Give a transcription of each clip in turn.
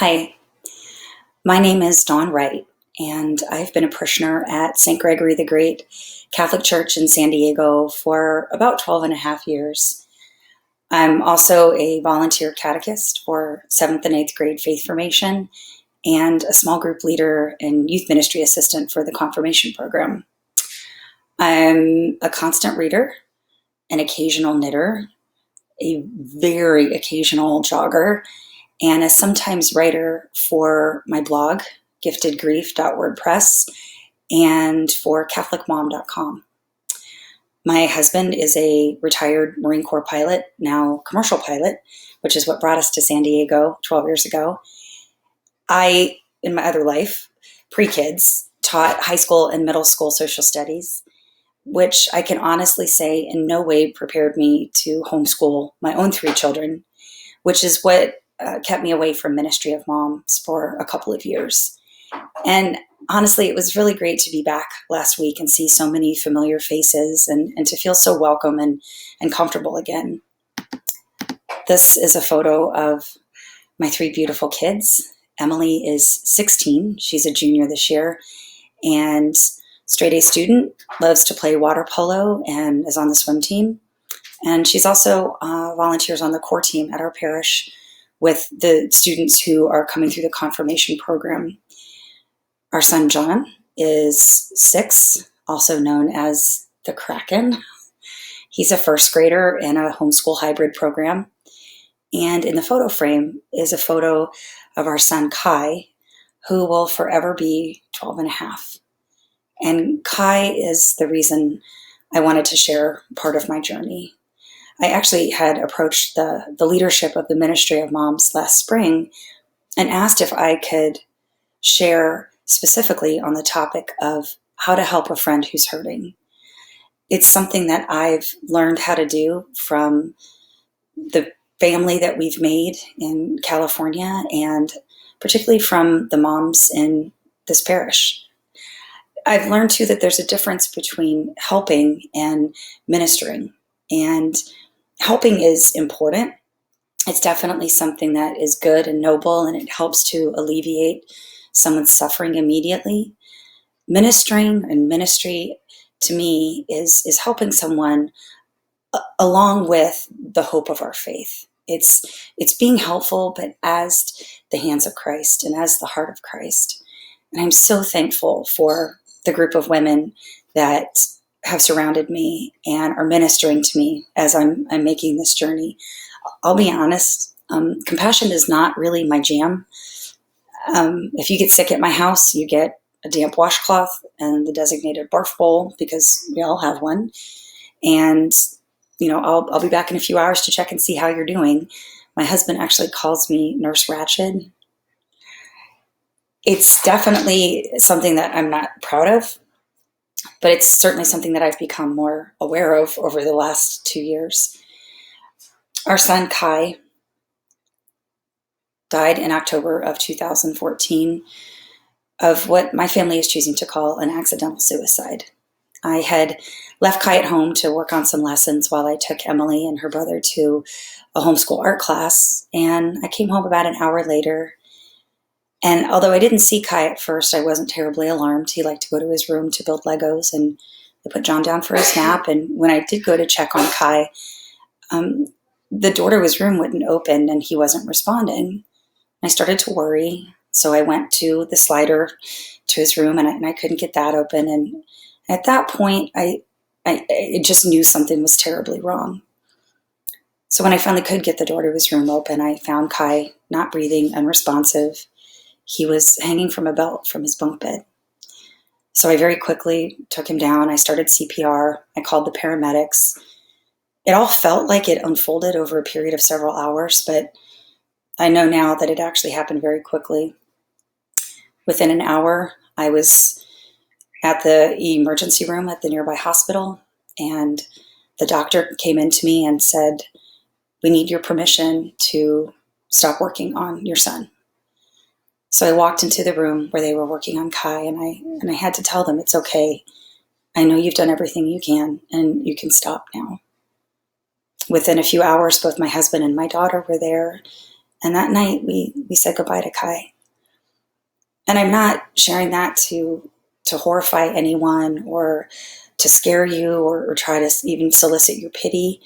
Hi, my name is Dawn Wright, and I've been a parishioner at St. Gregory the Great Catholic Church in San Diego for about 12 and a half years. I'm also a volunteer catechist for 7th and 8th grade faith formation and a small group leader and youth ministry assistant for the confirmation program. I'm a constant reader, an occasional knitter, a very occasional jogger, and a sometimes writer for my blog, giftedgrief.wordpress, and for catholicmom.com. My husband is a retired Marine Corps pilot, now commercial pilot, which is what brought us to San Diego 12 years ago. I, in my other life, pre-kids, taught high school and middle school social studies, which I can honestly say in no way prepared me to homeschool my own 3 children, which is what kept me away from Ministry of Moms for a couple of years. And honestly, it was really great to be back last week and see so many familiar faces and to feel so welcome and comfortable again. This is a photo of my 3 beautiful kids. Emily is 16. She's a junior this year and straight A student, loves to play water polo and is on the swim team. And she's also volunteers on the core team at our parish with the students who are coming through the confirmation program. Our son John is 6, also known as the Kraken. He's a first grader in a homeschool hybrid program. And in the photo frame is a photo of our son Kai, who will forever be 12 and a half. And Kai is the reason I wanted to share part of my journey. I actually had approached the leadership of the Ministry of Moms last spring and asked if I could share specifically on the topic of how to help a friend who's hurting. It's something that I've learned how to do from the family that we've made in California and particularly from the moms in this parish. I've learned too that there's a difference between helping and ministering. And helping is important. It's definitely something that is good and noble, and it helps to alleviate someone's suffering immediately. Ministering and ministry to me is helping someone along with the hope of our faith. It's being helpful, but as the hands of Christ and as the heart of Christ. And I'm so thankful for the group of women that have surrounded me and are ministering to me as I'm making this journey. I'll be honest, compassion is not really my jam. If you get sick at my house, you get a damp washcloth and the designated barf bowl because we all have one. And, I'll be back in a few hours to check and see how you're doing. My husband actually calls me Nurse Ratched. It's definitely something that I'm not proud of, but it's certainly something that I've become more aware of over the last 2 years. Our son Kai died in October of 2014 of what my family is choosing to call an accidental suicide. I had left Kai at home to work on some lessons while I took Emily and her brother to a homeschool art class, and I came home about an hour later. And although I didn't see Kai at first, I wasn't terribly alarmed. He liked to go to his room to build Legos, and I put John down for his nap. And when I did go to check on Kai, the door to his room wouldn't open and he wasn't responding. I started to worry, so I went to the slider to his room and I couldn't get that open. And at that point, I just knew something was terribly wrong. So when I finally could get the door to his room open, I found Kai not breathing, unresponsive. He was hanging from a belt from his bunk bed. So I very quickly took him down. I started CPR. I called the paramedics. It all felt like it unfolded over a period of several hours, but I know now that it actually happened very quickly. Within an hour, I was at the emergency room at the nearby hospital, and the doctor came in to me and said, "We need your permission to stop working on your son." So I walked into the room where they were working on Kai, and I had to tell them, "It's okay. I know you've done everything you can, and you can stop now." Within a few hours, both my husband and my daughter were there, And that night we said goodbye to Kai. And I'm not sharing that to horrify anyone or to scare you or try to even solicit your pity.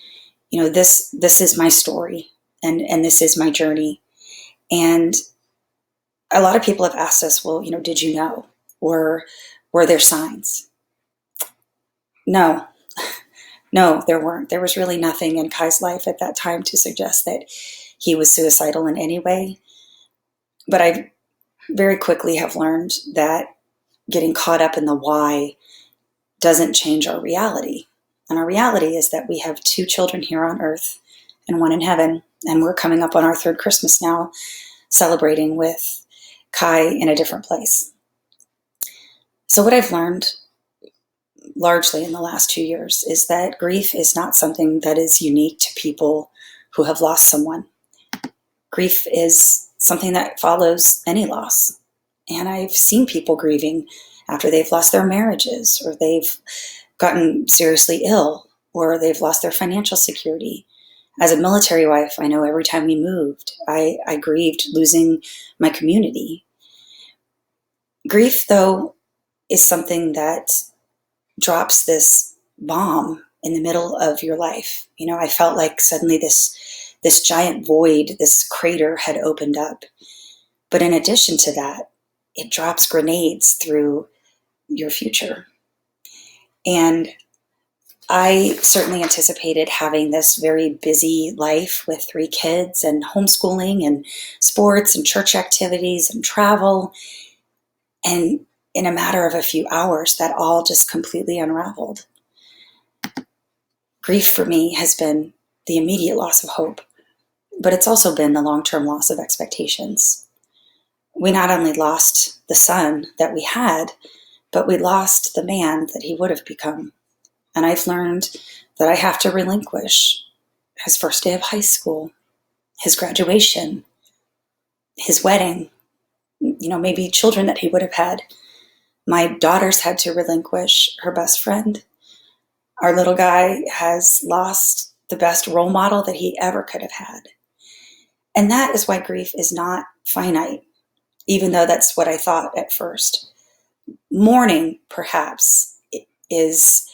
This is my story, and this is my journey. And a lot of people have asked us, well, did you know? Or were there signs? No, no, there weren't. There was really nothing in Kai's life at that time to suggest that he was suicidal in any way. But I very quickly have learned that getting caught up in the why doesn't change our reality. And our reality is that we have 2 children here on earth and 1 in heaven. And we're coming up on our 3rd Christmas now, celebrating with Kai in a different place. So what I've learned largely in the last 2 years is that grief is not something that is unique to people who have lost someone. Grief is something that follows any loss. And I've seen people grieving after they've lost their marriages, or they've gotten seriously ill, or they've lost their financial security. As a military wife, I know every time we moved, I grieved losing my community. Grief, though, is something that drops this bomb in the middle of your life. I felt like suddenly this giant void, this crater had opened up. But in addition to that, it drops grenades through your future. And I certainly anticipated having this very busy life with 3 kids and homeschooling and sports and church activities and travel. And in a matter of a few hours, that all just completely unraveled. Grief for me has been the immediate loss of hope, but it's also been the long-term loss of expectations. We not only lost the son that we had, but we lost the man that he would have become. And I've learned that I have to relinquish his first day of high school, his graduation, his wedding, maybe children that he would have had. My daughter's had to relinquish her best friend. Our little guy has lost the best role model that he ever could have had. And that is why grief is not finite, even though that's what I thought at first. Mourning, perhaps, is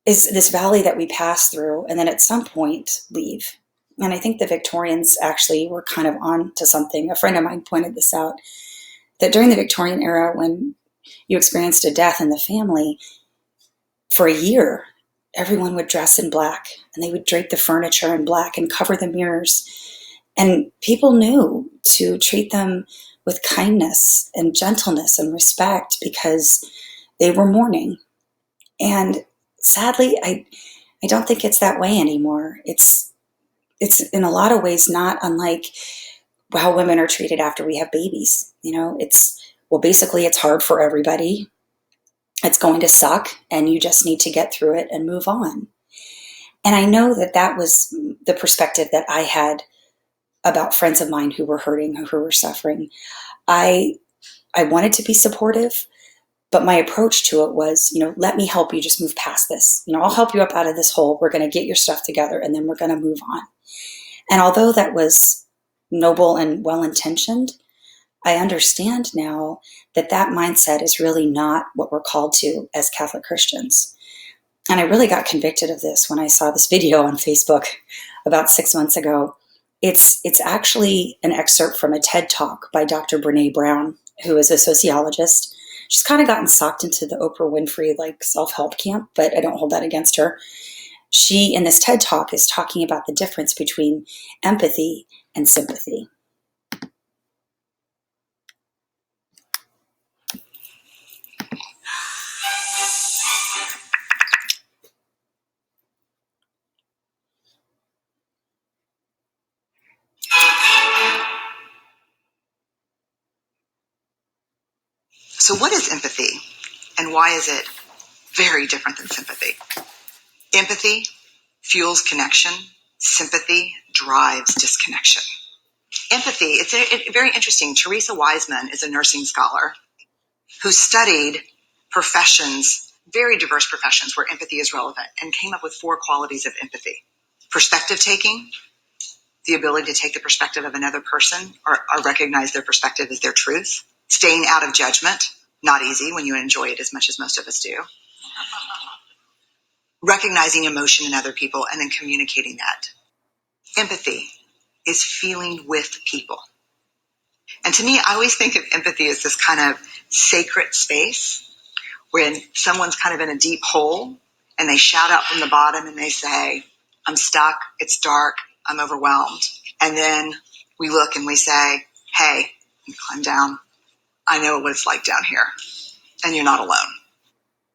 this valley that we pass through and then at some point leave. And I think the Victorians actually were kind of on to something. A friend of mine pointed this out, that during the Victorian era, when you experienced a death in the family, for a year, everyone would dress in black, and they would drape the furniture in black and cover the mirrors. And people knew to treat them with kindness and gentleness and respect because they were mourning. And sadly, I don't think it's that way anymore. It's in a lot of ways not unlike how women are treated after we have babies. Basically it's hard for everybody. It's going to suck, and you just need to get through it and move on. And I know that was the perspective that I had about friends of mine who were hurting, who were suffering. I wanted to be supportive, but my approach to it was, let me help you just move past this. I'll help you up out of this hole. We're going to get your stuff together, and then we're going to move on. And although that was noble and well-intentioned, I understand now that mindset is really not what we're called to as Catholic Christians. And I really got convicted of this when I saw this video on Facebook about 6 months ago. It's actually an excerpt from a TED Talk by Dr. Brene Brown, who is a sociologist. She's kind of gotten sucked into the Oprah Winfrey self-help camp, but I don't hold that against her. She, in this TED Talk, is talking about the difference between empathy and sympathy. So what is empathy, and why is it very different than sympathy? Empathy fuels connection. Sympathy drives disconnection. Empathy, it's very interesting. Teresa Wiseman is a nursing scholar who studied professions, very diverse professions where empathy is relevant, and came up with 4 qualities of empathy. Perspective taking, the ability to take the perspective of another person or recognize their perspective as their truth. Staying out of judgment, not easy when you enjoy it as much as most of us do. Recognizing emotion in other people and then communicating that. Empathy is feeling with people. And to me, I always think of empathy as this kind of sacred space when someone's kind of in a deep hole and they shout out from the bottom and they say, I'm stuck, it's dark, I'm overwhelmed. And then we look and we say, hey, you climb down. I know what it's like down here, and you're not alone.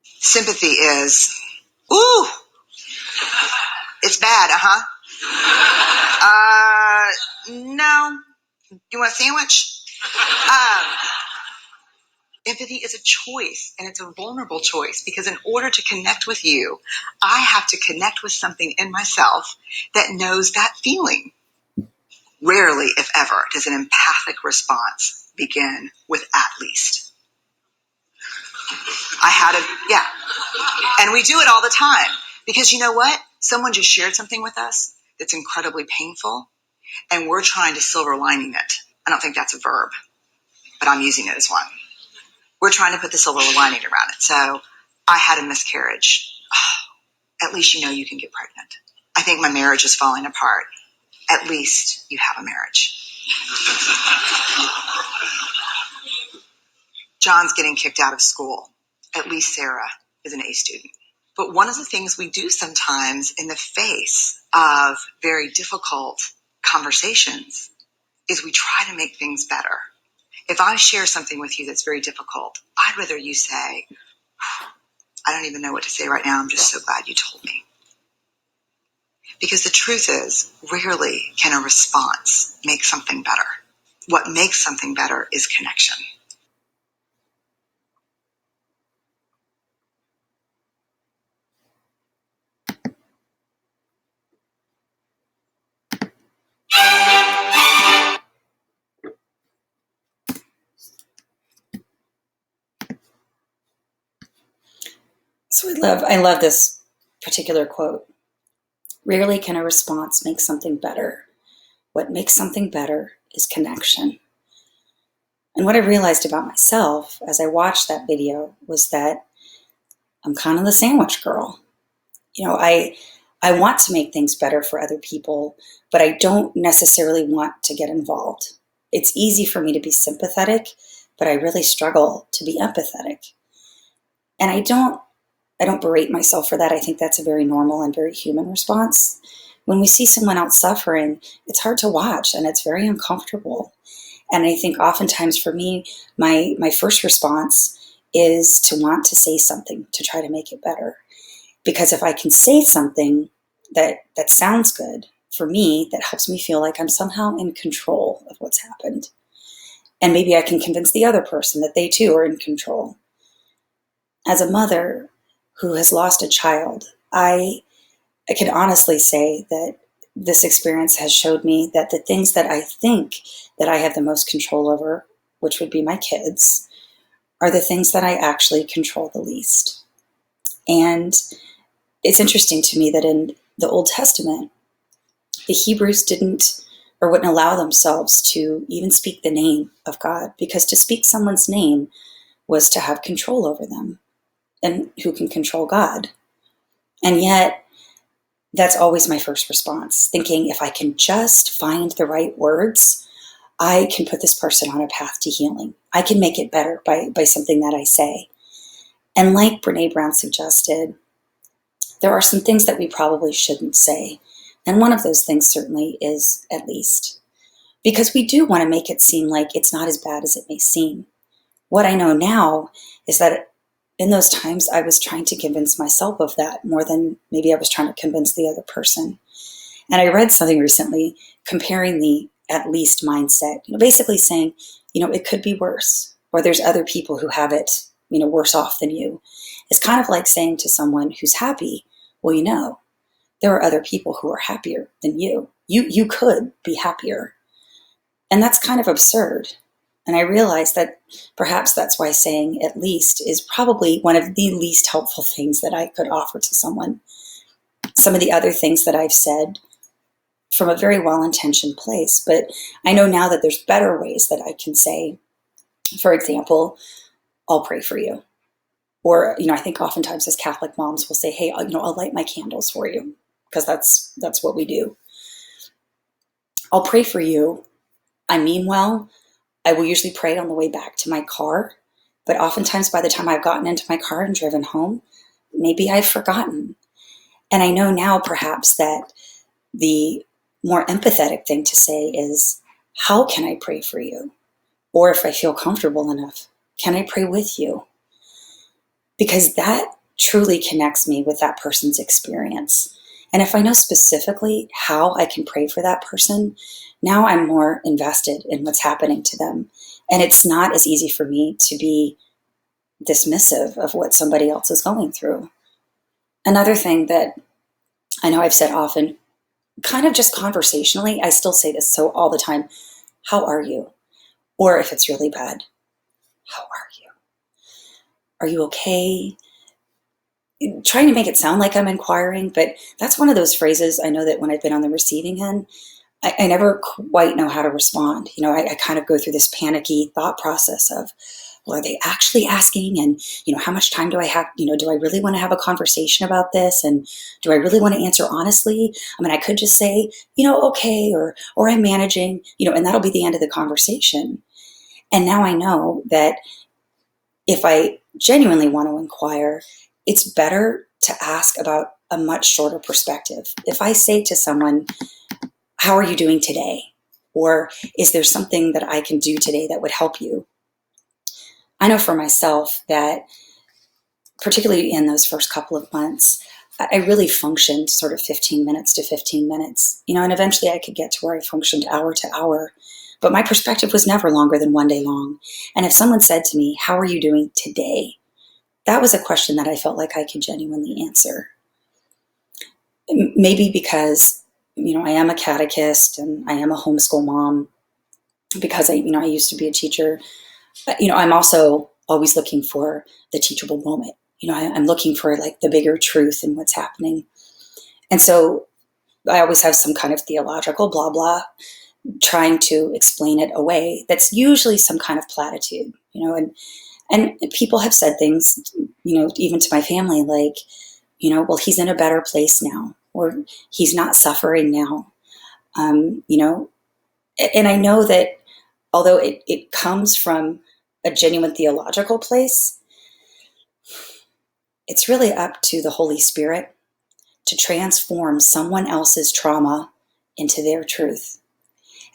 Sympathy is, ooh, it's bad, no. You want a sandwich? Empathy is a choice, and it's a vulnerable choice, because in order to connect with you, I have to connect with something in myself that knows that feeling. Rarely, if ever, does an empathic response begin with at least. And we do it all the time, because you know what? Someone just shared something with us that's incredibly painful, and we're trying to silver lining it. I don't think that's a verb, but I'm using it as one. We're trying to put the silver lining around it. So I had a miscarriage. Oh, at least you know you can get pregnant. I think my marriage is falling apart. At least you have a marriage. John's getting kicked out of school. At least Sarah is an A student. But one of the things we do sometimes in the face of very difficult conversations is we try to make things better. If I share something with you that's very difficult, I'd rather you say, I don't even know what to say right now. I'm just so glad you told me. Because the truth is, rarely can a response make something better. What makes something better is connection. So I love this particular quote. Rarely can a response make something better. What makes something better is connection. And what I realized about myself as I watched that video was that I'm kind of the sandwich girl. You know, I want to make things better for other people, but I don't necessarily want to get involved. It's easy for me to be sympathetic, but I really struggle to be empathetic. And I don't berate myself for that. I think that's a very normal and very human response. When we see someone else suffering, it's hard to watch and it's very uncomfortable. And I think oftentimes for me, my first response is to want to say something to try to make it better. Because if I can say something that sounds good for me, that helps me feel like I'm somehow in control of what's happened. And maybe I can convince the other person that they too are in control. As a mother who has lost a child, I can honestly say that this experience has showed me that the things that I think that I have the most control over, which would be my kids, are the things that I actually control the least. And it's interesting to me that in the Old Testament, the Hebrews didn't or wouldn't allow themselves to even speak the name of God, because to speak someone's name was to have control over them. And who can control God? And yet, that's always my first response, thinking if I can just find the right words, I can put this person on a path to healing. I can make it better by something that I say. And like Brene Brown suggested, there are some things that we probably shouldn't say. And one of those things certainly is at least. Because we do want to make it seem like it's not as bad as it may seem. What I know now is that in those times, I was trying to convince myself of that more than maybe I was trying to convince the other person. And I read something recently comparing the at least mindset, basically saying, it could be worse, or there's other people who have it, worse off than you. It's kind of like saying to someone who's happy, well, there are other people who are happier than you. You could be happier. And that's kind of absurd. And I realized that perhaps that's why saying at least is probably one of the least helpful things that I could offer to someone. Some of the other things that I've said from a very well-intentioned place. But I know now that there's better ways that I can say, for example, I'll pray for you. Or, I think oftentimes as Catholic moms will say, hey, I'll light my candles for you, because that's what we do. I'll pray for you. I mean well. I will usually pray on the way back to my car, but oftentimes by the time I've gotten into my car and driven home, maybe I've forgotten. And I know now perhaps that the more empathetic thing to say is, how can I pray for you? Or if I feel comfortable enough, can I pray with you? Because that truly connects me with that person's experience. And if I know specifically how I can pray for that person, now I'm more invested in what's happening to them. And it's not as easy for me to be dismissive of what somebody else is going through. Another thing that I know I've said often, kind of just conversationally, I still say this so all the time, how are you? Or if it's really bad, how are you? Are you okay? Trying to make it sound like I'm inquiring, but that's one of those phrases I know that when I've been on the receiving end, I never quite know how to respond. I kind of go through this panicky thought process of, well, are they actually asking? And, how much time do I have? Do I really want to have a conversation about this? And do I really want to answer honestly? I mean, I could just say, okay, or I'm managing, and that'll be the end of the conversation. And now I know that if I genuinely want to inquire, it's better to ask about a much shorter perspective. If I say to someone, how are you doing today? Or is there something that I can do today that would help you? I know for myself that, particularly in those first couple of months, I really functioned sort of 15 minutes to 15 minutes, and eventually I could get to where I functioned hour to hour. But my perspective was never longer than one day long. And if someone said to me, how are you doing today? That was a question that I felt like I could genuinely answer. Maybe because, I am a catechist and I am a homeschool mom, because I used to be a teacher. I'm also always looking for the teachable moment. I'm looking for like the bigger truth in what's happening. And so I always have some kind of theological blah, blah, trying to explain it away. That's usually some kind of platitude, and people have said things, even to my family, like, well, he's in a better place now, or he's not suffering now. And I know that although it comes from a genuine theological place, it's really up to the Holy Spirit to transform someone else's trauma into their truth.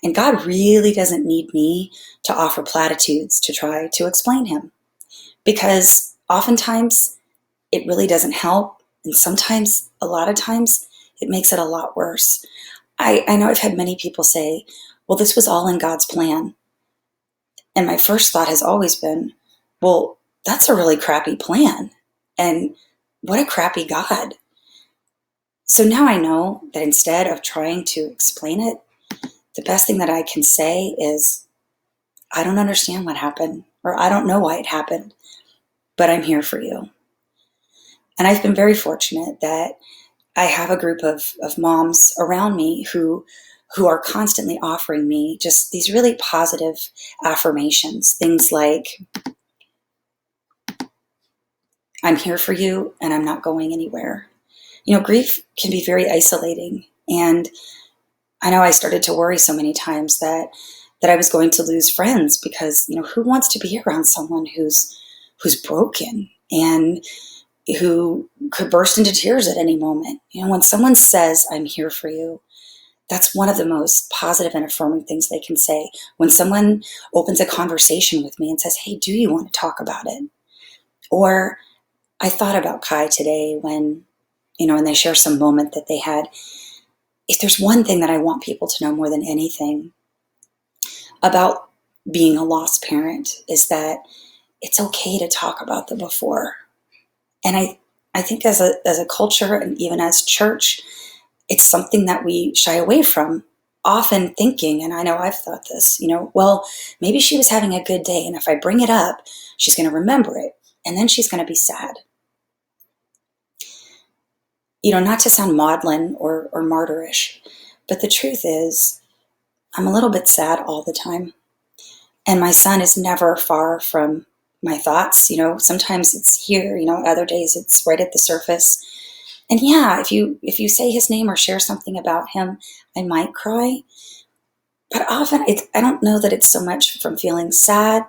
And God really doesn't need me to offer platitudes to try to explain him, because oftentimes it really doesn't help. And sometimes, a lot of times, it makes it a lot worse. I know I've had many people say, well, this was all in God's plan. And my first thought has always been, well, that's a really crappy plan. And what a crappy God. So now I know that instead of trying to explain it, the best thing that I can say is, I don't understand what happened, or I don't know why it happened, but I'm here for you. And I've been very fortunate that I have a group of moms around me who are constantly offering me just these really positive affirmations. Things like, I'm here for you and I'm not going anywhere. Grief can be very isolating. And I know I started to worry so many times that I was going to lose friends, because, who wants to be around someone who's broken and who could burst into tears at any moment. When someone says, I'm here for you, that's one of the most positive and affirming things they can say. When someone opens a conversation with me and says, hey, do you want to talk about it? Or I thought about Kai today when, and they share some moment that they had. If there's one thing that I want people to know more than anything about being a lost parent, is that it's okay to talk about the before. And I think as a culture, and even as church, it's something that we shy away from, often thinking, and I know I've thought this, well, maybe she was having a good day, and if I bring it up, she's going to remember it, and then she's going to be sad. Not to sound maudlin or martyrish, But the truth is, I'm a little bit sad all the time. And my son is never far from my thoughts. Sometimes it's here, other days it's right at the surface. And yeah, if you say his name or share something about him, I might cry. But often I don't know that it's so much from feeling sad,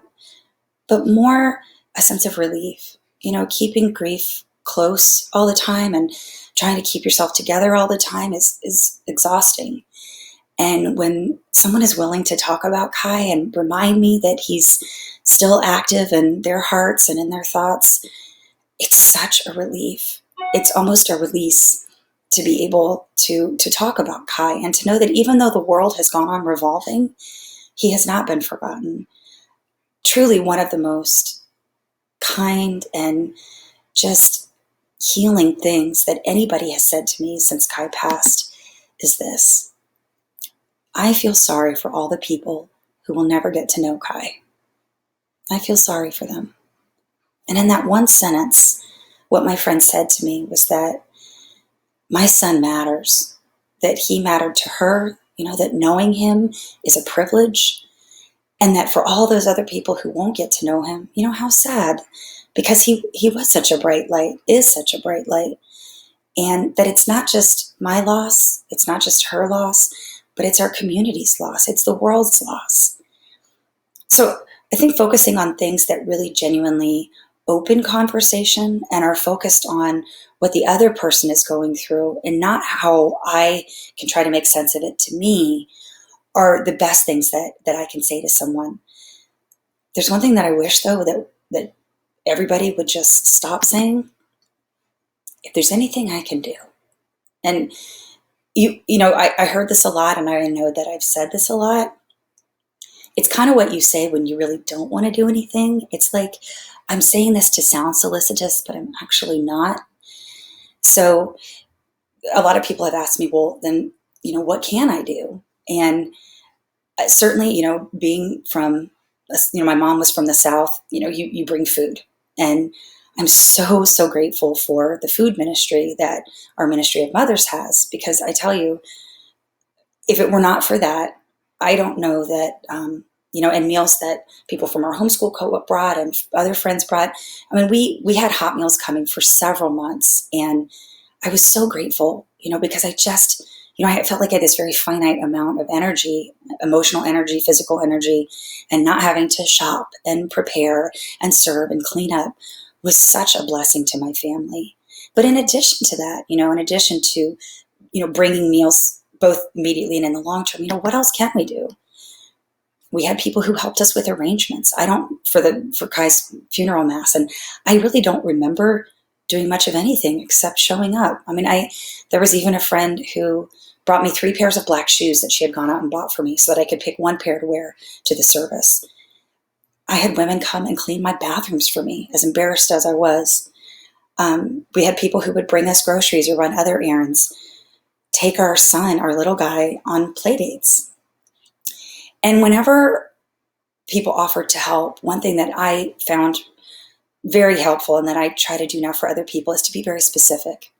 but more a sense of relief. Keeping grief close all the time and trying to keep yourself together all the time is exhausting. And when someone is willing to talk about Kai and remind me that he's still active in their hearts and in their thoughts, it's such a relief. It's almost a release to be able to talk about Kai and to know that even though the world has gone on revolving, he has not been forgotten. Truly one of the most kind and just healing things that anybody has said to me since Kai passed is this: I feel sorry for all the people who will never get to know Kai. I feel sorry for them. And in that one sentence, what my friend said to me was that my son matters, that he mattered to her, that knowing him is a privilege, and that for all those other people who won't get to know him, how sad, because he was such a bright light, is such a bright light, and that it's not just my loss, it's not just her loss, but it's our community's loss, it's the world's loss. So I think focusing on things that really genuinely open conversation and are focused on what the other person is going through and not how I can try to make sense of it to me are the best things that I can say to someone. There's one thing that I wish, though, that everybody would just stop saying: if there's anything I can do. And I heard this a lot, and I know that I've said this a lot. It's kind of what you say when you really don't want to do anything. It's like, I'm saying this to sound solicitous, but I'm actually not. So a lot of people have asked me, well, then, what can I do? And certainly, being from, my mom was from the South, you bring food. And I'm so, so grateful for the food ministry that our Ministry of Mothers has, because I tell you, if it were not for that, I don't know that, and meals that people from our homeschool co-op brought and other friends brought. I mean, we had hot meals coming for several months, and I was so grateful, because I just, I felt like I had this very finite amount of energy, emotional energy, physical energy, and not having to shop and prepare and serve and clean up was such a blessing to my family. But in addition to that, in addition to, bringing meals both immediately and in the long term, what else can we do? We had people who helped us with arrangements. I don't for Kai's funeral mass, and I really don't remember doing much of anything except showing up. I mean, there was even a friend who brought me 3 pairs of black shoes that she had gone out and bought for me so that I could pick one pair to wear to the service. I had women come and clean my bathrooms for me, as embarrassed as I was. We had people who would bring us groceries or run other errands, take our son, our little guy, on play dates. And whenever people offered to help, one thing that I found very helpful and that I try to do now for other people is to be very specific.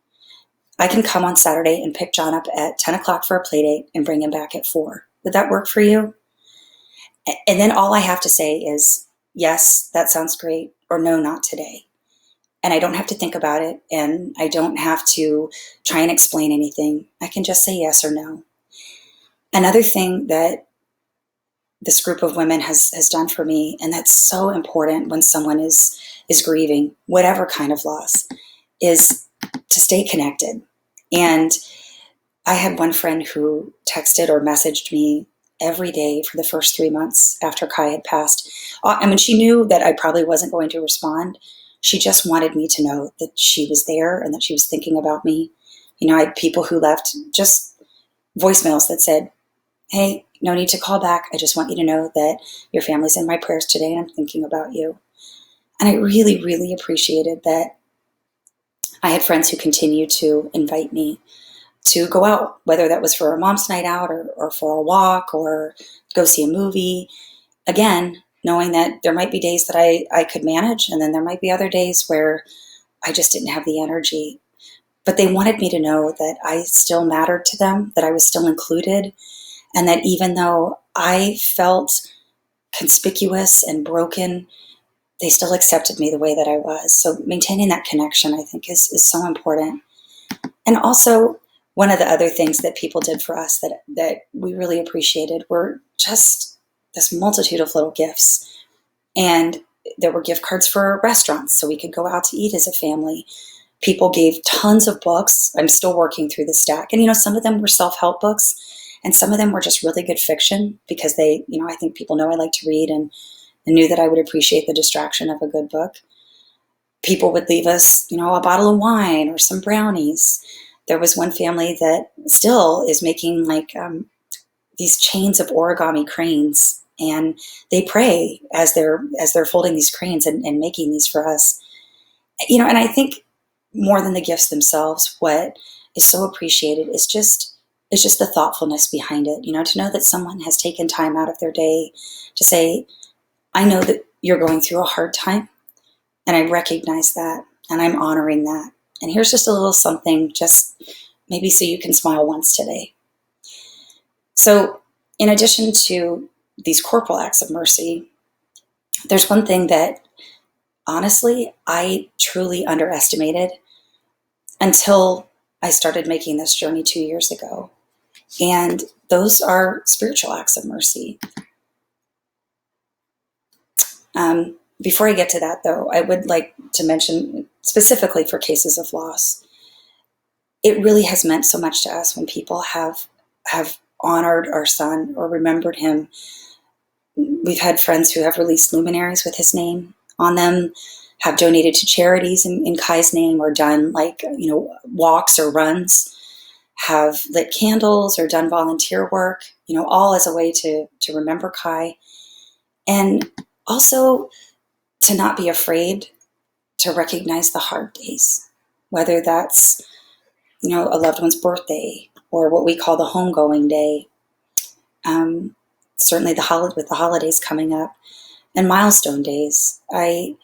I can come on Saturday and pick John up at 10 o'clock for a play date and bring him back at 4. Would that work for you? And then all I have to say is, yes, that sounds great, or no, not today. And I don't have to think about it, and I don't have to try and explain anything. I can just say yes or no. Another thing that this group of women has done for me, and that's so important when someone is grieving, whatever kind of loss, is to stay connected. And I had one friend who texted or messaged me every day for the first 3 months after Kai had passed. I mean, she knew that I probably wasn't going to respond. She just wanted me to know that she was there and that she was thinking about me. I had people who left just voicemails that said, hey, no need to call back. I just want you to know that your family's in my prayers today and I'm thinking about you. And I really, really appreciated that I had friends who continued to invite me to go out, whether that was for a mom's night out or for a walk or go see a movie. Again, knowing that there might be days that I could manage, and then there might be other days where I just didn't have the energy. but they wanted me to know that I still mattered to them, that I was still included, and that even though I felt conspicuous and broken, they still accepted me the way that I was. So maintaining that connection, I think, is so important. And also, one of the other things that people did for us that we really appreciated were just this multitude of little gifts. And there were gift cards for restaurants so we could go out to eat as a family. People gave tons of books. I'm still working through the stack. And, some of them were self-help books and some of them were just really good fiction because they, I think people know I like to read and knew that I would appreciate the distraction of a good book. People would leave us, a bottle of wine or some brownies. There was one family that still is making these chains of origami cranes, and they pray as they're folding these cranes and making these for us. And I think more than the gifts themselves, what is so appreciated is just the thoughtfulness behind it. To know that someone has taken time out of their day to say, I know that you're going through a hard time, and I recognize that, and I'm honoring that. And here's just a little something, just maybe so you can smile once today. So, in addition to these corporal acts of mercy, there's one thing that honestly I truly underestimated until I started making this journey 2 years ago. And those are spiritual acts of mercy. Before I get to that, though, I would like to mention specifically for cases of loss, it really has meant so much to us when people have honored our son or remembered him. We've had friends who have released luminaries with his name on them, have donated to charities in Kai's name, or done walks or runs, have lit candles or done volunteer work, all as a way to remember Kai. And also to not be afraid to recognize the hard days, whether that's, a loved one's birthday or what we call the homegoing day. Certainly with the holidays coming up and milestone days. I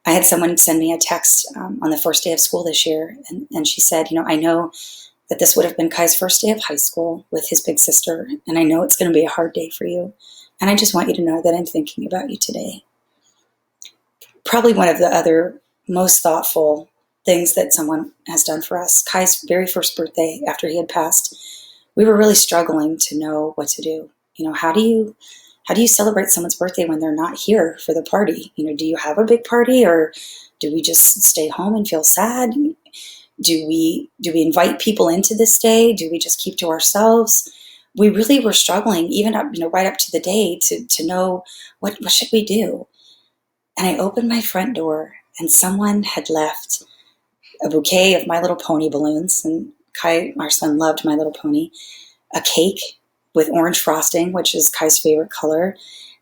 had someone send me a text on the first day of school this year, and she said, I know that this would have been Kai's first day of high school with his big sister, and I know it's going to be a hard day for you, and I just want you to know that I'm thinking about you today. Probably one of the other most thoughtful things that someone has done for us, Kai's very first birthday after he had passed, we were really struggling to know what to do. How do you celebrate someone's birthday when they're not here for the party? Do you have a big party, or do we just stay home and feel sad? Do we invite people into this day? Do we just keep to ourselves? We really were struggling, even up, right up to the day, to know what should we do. And I opened my front door, and someone had left a bouquet of My Little Pony balloons, and Kai, our son, loved My Little Pony, a cake with orange frosting, which is Kai's favorite color,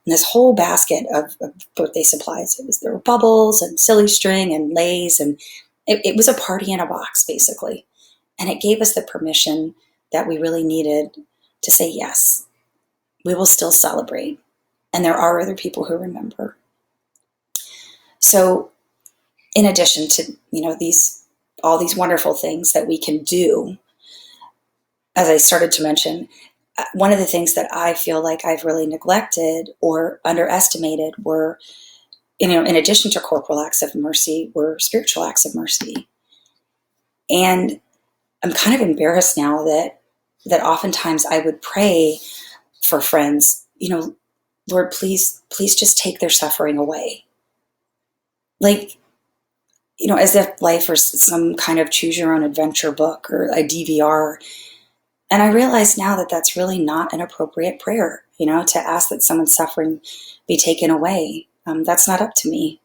and this whole basket of birthday supplies. There were bubbles and silly string and lays, and it was a party in a box, basically. And it gave us the permission that we really needed to say, yes, we will still celebrate. And there are other people who remember. So in addition to, all these wonderful things that we can do, as I started to mention, one of the things that I feel like I've really neglected or underestimated were, in addition to corporal acts of mercy, were spiritual acts of mercy. And I'm kind of embarrassed now that oftentimes I would pray for friends, Lord, please just take their suffering away. As if life was some kind of choose your own adventure book or a DVR. And I realize now that that's really not an appropriate prayer, to ask that someone's suffering be taken away. That's not up to me.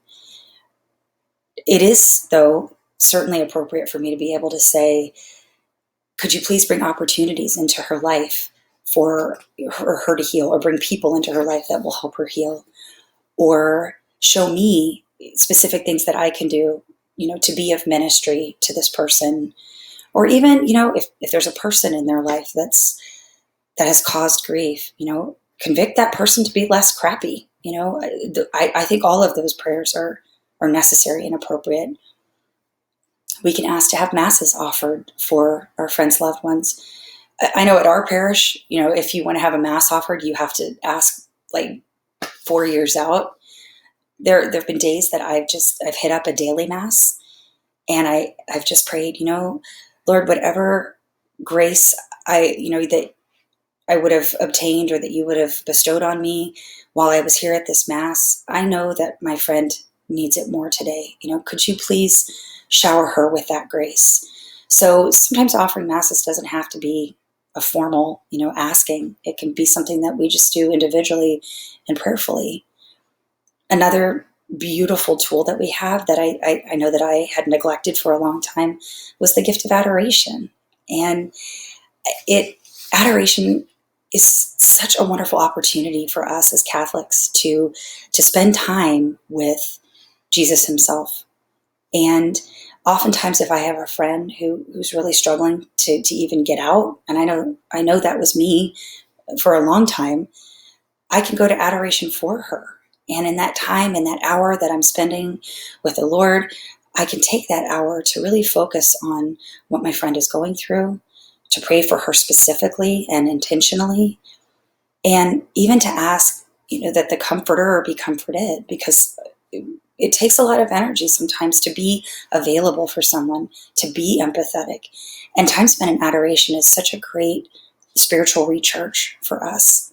It is, though, certainly appropriate for me to be able to say, could you please bring opportunities into her life for her to heal, or bring people into her life that will help her heal, or show me specific things that I can do, to be of ministry to this person. Or even, if there's a person in their life that has caused grief, convict that person to be less crappy. I think all of those prayers are necessary and appropriate. We can ask to have masses offered for our friends' loved ones. I know at our parish, if you want to have a mass offered, you have to ask like 4 years out. There have been days that I've hit up a daily mass, and I've just prayed, Lord, whatever grace that I would have obtained or that you would have bestowed on me while I was here at this mass, I know that my friend needs it more today. Could you please shower her with that grace? So sometimes offering masses doesn't have to be a formal, asking. It can be something that we just do individually and prayerfully. Another beautiful tool that we have that I know that I had neglected for a long time was the gift of adoration. And adoration is such a wonderful opportunity for us as Catholics to spend time with Jesus himself. And oftentimes if I have a friend who's really struggling to even get out, and I know that was me for a long time, I can go to adoration for her. And in that time, in that hour that I'm spending with the Lord, I can take that hour to really focus on what my friend is going through, to pray for her specifically and intentionally, and even to ask, that the comforter be comforted, because it takes a lot of energy sometimes to be available for someone, to be empathetic. And time spent in adoration is such a great spiritual recharge for us.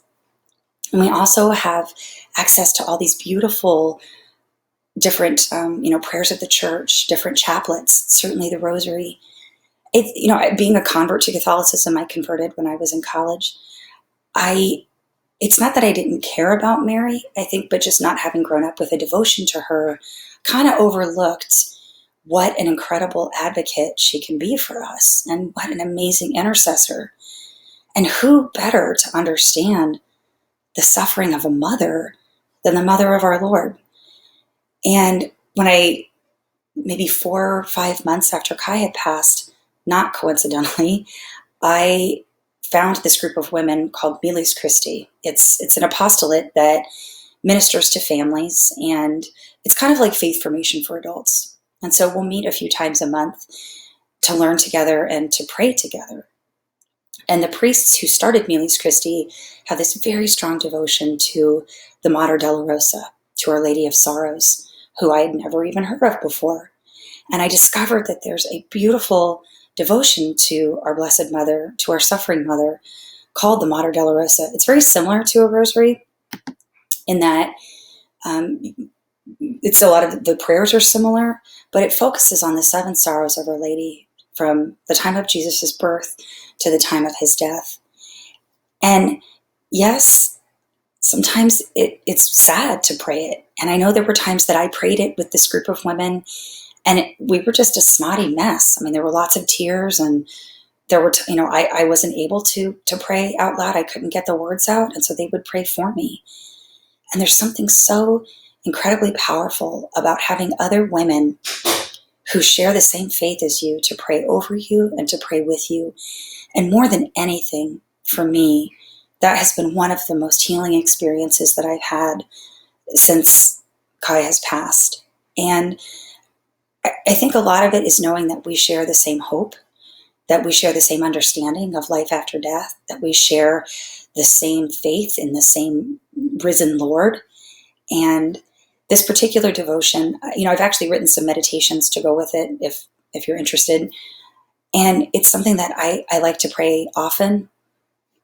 And we also have access to all these beautiful different, prayers of the church, different chaplets, certainly the rosary. Being a convert to Catholicism, I converted when I was in college. It's not that I didn't care about Mary, I think, but just not having grown up with a devotion to her, kind of overlooked what an incredible advocate she can be for us, and what an amazing intercessor. And who better to understand the suffering of a mother than the mother of our Lord? And when maybe 4 or 5 months after Kai had passed, not coincidentally, I found this group of women called Miles Christi. It's an apostolate that ministers to families, and it's kind of like faith formation for adults. And so we'll meet a few times a month to learn together and to pray together. And the priests who started Miles Christi have this very strong devotion to the Mater Dolorosa, to Our Lady of Sorrows, who I had never even heard of before. And I discovered that there's a beautiful devotion to our Blessed Mother, to our suffering mother, called the Mater Dolorosa. It's very similar to a rosary in that it's a lot of the prayers are similar, but it focuses on the 7 sorrows of Our Lady from the time of Jesus' birth to the time of his death. And yes, sometimes it's sad to pray it. And I know there were times that I prayed it with this group of women, and we were just a snotty mess. I mean, there were lots of tears, and there were, I wasn't able to pray out loud. I couldn't get the words out, and so they would pray for me. And there's something so incredibly powerful about having other women who share the same faith as you to pray over you and to pray with you. And more than anything, for me, that has been one of the most healing experiences that I've had since Kai has passed. And I think a lot of it is knowing that we share the same hope, that we share the same understanding of life after death, that we share the same faith in the same risen Lord. And this particular devotion, I've actually written some meditations to go with it if you're interested. And it's something that I like to pray often,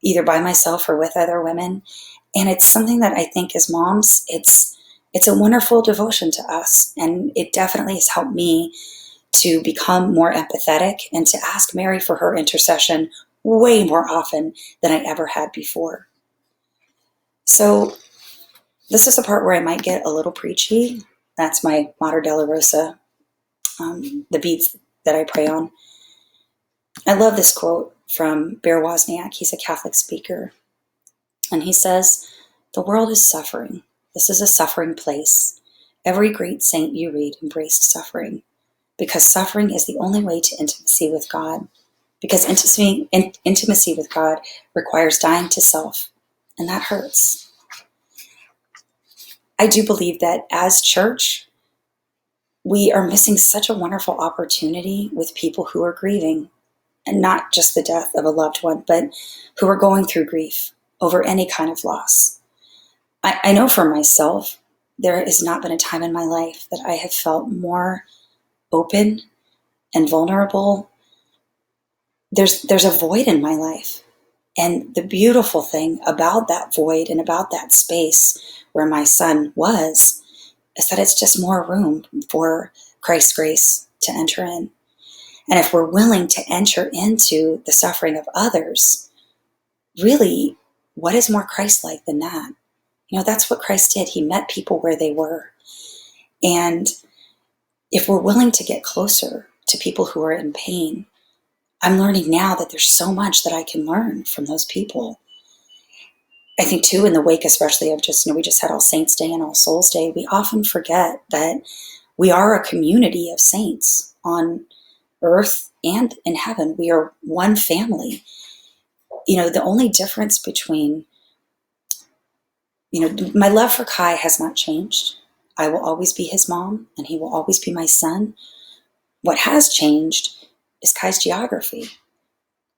either by myself or with other women. And it's something that I think as moms, it's a wonderful devotion to us. And it definitely has helped me to become more empathetic and to ask Mary for her intercession way more often than I ever had before. So this is the part where I might get a little preachy. That's my Mater Dolorosa, the beads that I pray on. I love this quote from Bear Wozniak. He's a Catholic speaker. And he says, "The world is suffering. This is a suffering place. Every great saint you read embraced suffering, because suffering is the only way to intimacy with God. Because intimacy with God requires dying to self, and that hurts." I do believe that as church, we are missing such a wonderful opportunity with people who are grieving, and not just the death of a loved one, but who are going through grief over any kind of loss. I know for myself, there has not been a time in my life that I have felt more open and vulnerable. There's a void in my life. And the beautiful thing about that void and about that space where my son was is that it's just more room for Christ's grace to enter in. And if we're willing to enter into the suffering of others, really, what is more Christ-like than that? That's what Christ did. He met people where they were. And if we're willing to get closer to people who are in pain, I'm learning now that there's so much that I can learn from those people. I think too, in the wake, especially of we just had All Saints Day and All Souls Day, we often forget that we are a community of saints on earth and in heaven. We are one family. The only difference between, my love for Kai has not changed. I will always be his mom, and he will always be my son. What has changed is Kai's geography,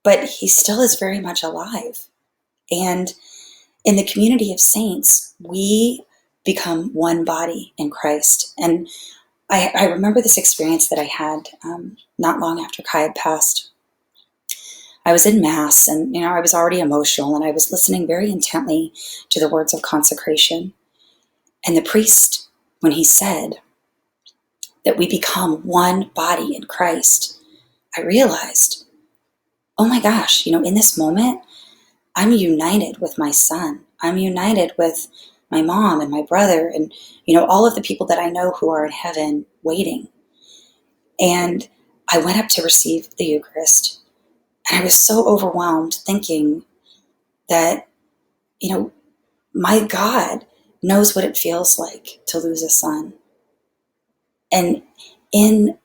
but he still is very much alive. And in the community of saints, we become one body in Christ. And I remember this experience that I had not long after Kai had passed. I was in Mass, and I was already emotional, and I was listening very intently to the words of consecration. And the priest, when he said that we become one body in Christ, I realized, oh my gosh, in this moment, I'm united with my son. I'm united with my mom and my brother and, all of the people that I know who are in heaven waiting. And I went up to receive the Eucharist, and I was so overwhelmed thinking that, my God knows what it feels like to lose a son. And in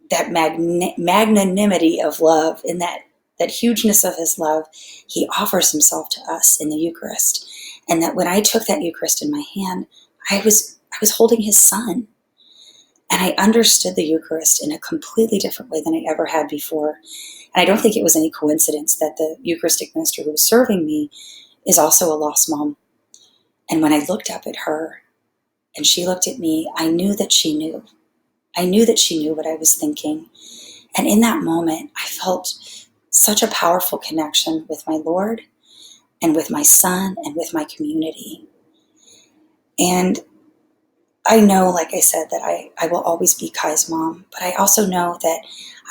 that magnanimity of love, in that hugeness of his love, he offers himself to us in the Eucharist. And that when I took that Eucharist in my hand, I was holding his son. And I understood the Eucharist in a completely different way than I ever had before. And I don't think it was any coincidence that the Eucharistic minister who was serving me is also a lost mom. And when I looked up at her and she looked at me, I knew that she knew. I knew that she knew what I was thinking. And in that moment, I felt such a powerful connection with my Lord and with my son and with my community. And I know, like I said, that I will always be Kai's mom, but I also know that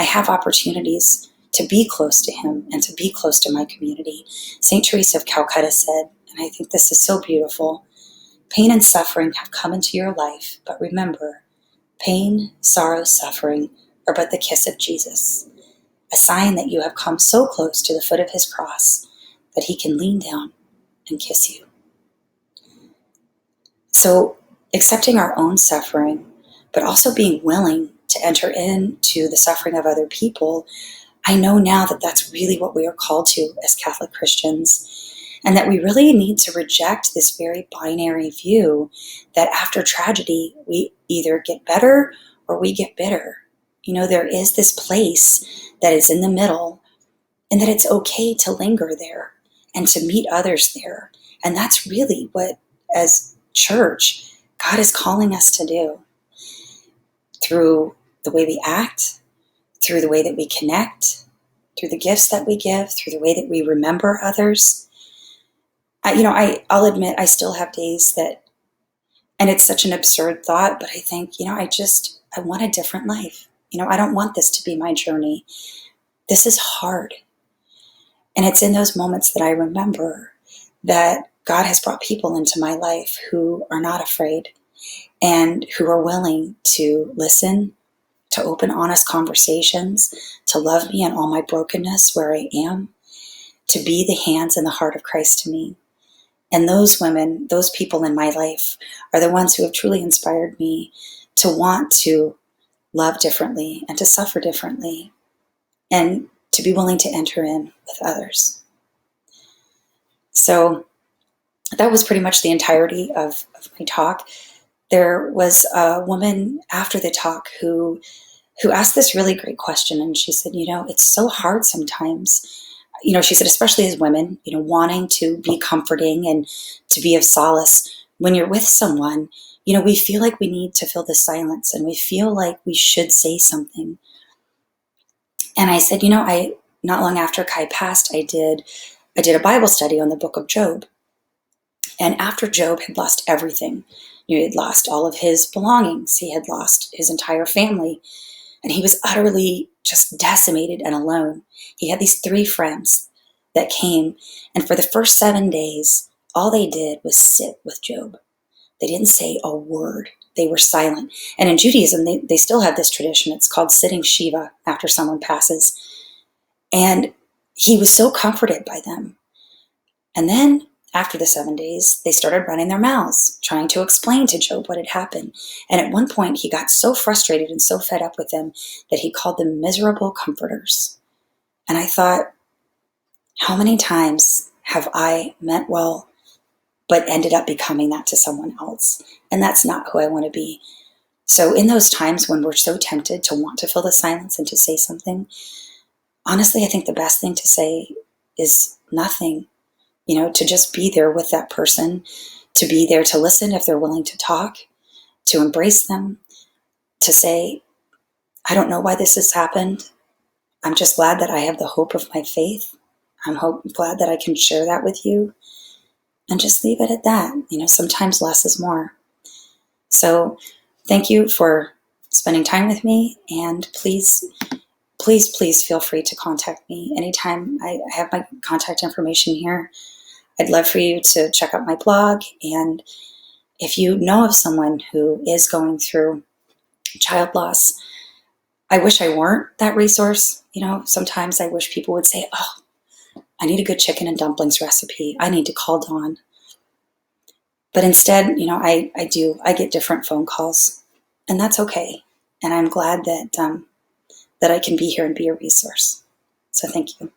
I have opportunities to be close to him and to be close to my community. St. Teresa of Calcutta said, and I think this is so beautiful, pain and suffering have come into your life, but remember, pain, sorrow, suffering are but the kiss of Jesus, a sign that you have come so close to the foot of his cross that he can lean down and kiss you. So accepting our own suffering, but also being willing to enter into the suffering of other people, I know now that that's really what we are called to as Catholic Christians, and that we really need to reject this very binary view that after tragedy, we either get better or we get bitter. There is this place that is in the middle, and that it's okay to linger there and to meet others there. And that's really what, as church, God is calling us to do through the way we act, through the way that we connect, through the gifts that we give, through the way that we remember others. I'll admit I still have days that, and it's such an absurd thought, but I think, I want a different life. I don't want this to be my journey. This is hard. And it's in those moments that I remember that God has brought people into my life who are not afraid and who are willing to listen, to open honest conversations, to love me in all my brokenness where I am, to be the hands and the heart of Christ to me. And those women, those people in my life are the ones who have truly inspired me to want to love differently and to suffer differently and to be willing to enter in with others. So that was pretty much the entirety of my talk. there was a woman after the talk who asked this really great question. And she said, it's so hard sometimes. She said, especially as women, wanting to be comforting and to be of solace when you're with someone, we feel like we need to fill the silence and we feel like we should say something. And I said, I not long after Kai passed, I did a Bible study on the book of Job. And after Job had lost everything, he had lost all of his belongings, he had lost his entire family, and he was utterly just decimated and alone. He had these 3 friends that came, and for the first 7 days, all they did was sit with Job. They didn't say a word. They were silent. And in Judaism, they still have this tradition. It's called sitting Shiva after someone passes. And he was so comforted by them. And then after the 7 days, they started running their mouths, trying to explain to Job what had happened. And at one point, he got so frustrated and so fed up with them that he called them miserable comforters. And I thought, how many times have I meant well, but ended up becoming that to someone else? And that's not who I want to be. So in those times when we're so tempted to want to fill the silence and to say something, honestly, I think the best thing to say is nothing. To just be there with that person, to be there to listen if they're willing to talk, to embrace them, to say, I don't know why this has happened. I'm just glad that I have the hope of my faith. I'm glad that I can share that with you, and just leave it at that. Sometimes less is more. So thank you for spending time with me, and please feel free to contact me anytime. I have my contact information here. I'd love for you to check out my blog. And if you know of someone who is going through child loss, I wish I weren't that resource. Sometimes I wish people would say, oh, I need a good chicken and dumplings recipe. I need to call Dawn. But instead, I get different phone calls, and that's okay. And I'm glad that I can be here and be a resource. So thank you.